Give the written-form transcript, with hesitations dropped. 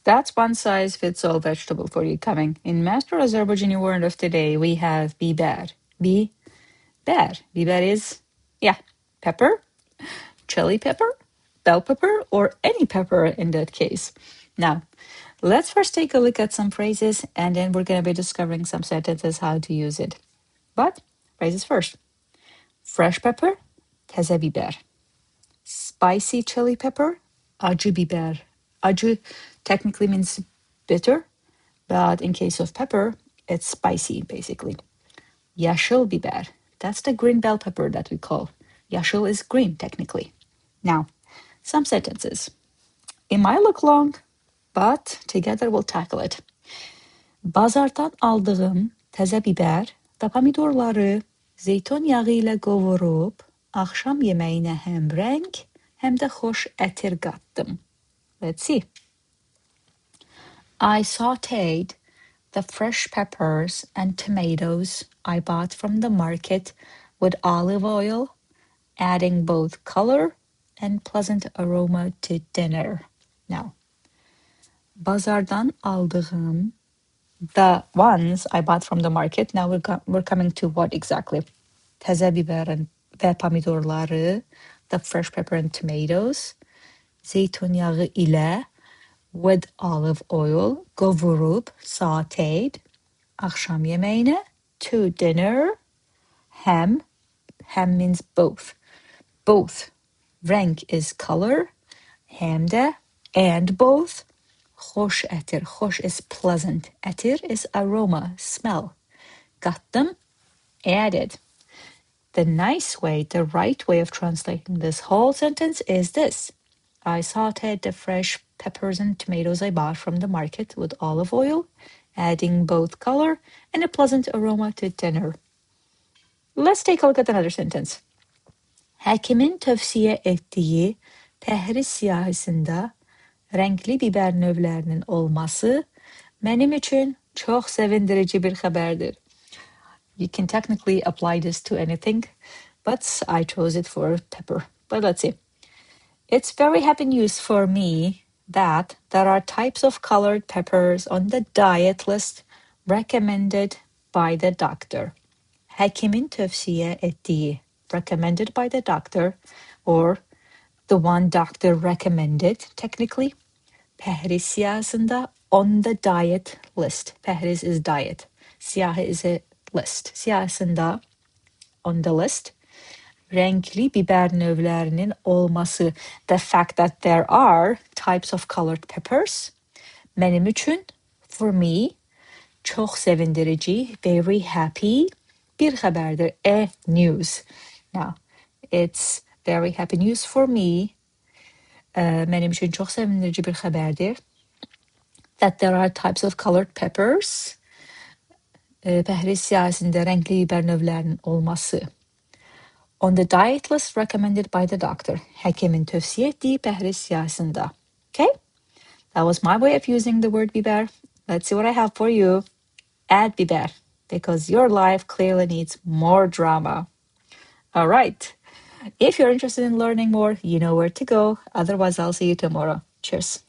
That's one size fits all vegetable for you coming. In Master Azerbaijani word of today, we have BİBər. BİBər. BİBər is, pepper, chili pepper, bell pepper, or any pepper in that case. Now, let's first take a look at some phrases, and then we're going to be discovering some sentences how to use it. But phrases first. Fresh pepper, təzə bibər. Spicy chili pepper, acı bibər. Acı technically means bitter, but in case of pepper, it's spicy, basically. Yaşıl bibər. That's the green bell pepper that we call. Yaşıl is green, technically. Now, some sentences. It might look long, but together we'll tackle it. Bazardan aldığım təzə bibər və pomidorları zeytun yağı ilə qovurub, axşam yeməyinə həm rəng, həm də xoş ətir qatdım. Let's see. I sautéed the fresh peppers and tomatoes I bought from the market with olive oil, adding both color and pleasant aroma to dinner. Now, Bazardan aldığım, the ones I bought from the market. Now we're coming to what exactly? Təzə bibər və pomidorları, the fresh pepper and tomatoes, zeytun yağı ilə, with olive oil, qovurub, sautéed, axşam yeməyinə, to dinner, ham means both. Both. Rəng is color, həm də, and both. Xoş ətir. Xoş is pleasant. Ətir is aroma, smell. Qatdım, added. The nice way, the right way of translating this whole sentence is this. I sautéed the fresh peppers and tomatoes I bought from the market with olive oil, adding both color and a pleasant aroma to dinner. Let's take a look at another sentence. Həkimin tövsiyə etdiyi pəhriz siyahısında rəngli bibər növlərinin olması mənim üçün çox sevindirici bir xəbərdir. You can technically apply this to anything, but I chose it for pepper. But let's see. It's very happy news for me that there are types of colored peppers on the diet list recommended by the doctor. Həkimin tövsiyə etdiyi, recommended by the doctor, or the one doctor recommended, technically. Pəhriz siyahısında, on the diet list. Pəhriz is diet. Siyahı is a list. Siyahısında, on the list. Renkli biber növlərinin olması. The fact that there are types of colored peppers. Mənim üçün, for me, çox sevindirici, very happy bir xəbərdir. A news. Now, it's very happy news for me. Mənim üçün çox sevindirici bir xəbərdir. That there are types of colored peppers. Pəhriz siyahısında rəngli biber növlərinin olması. On the diet list recommended by the doctor. Həkimin tövsiyə etdiyi pəhriz siyahısında. Okay? That was my way of using the word bibər. Let's see what I have for you. Add bibər, because your life clearly needs more drama. All right. If you're interested in learning more, you know where to go. Otherwise, I'll see you tomorrow. Cheers.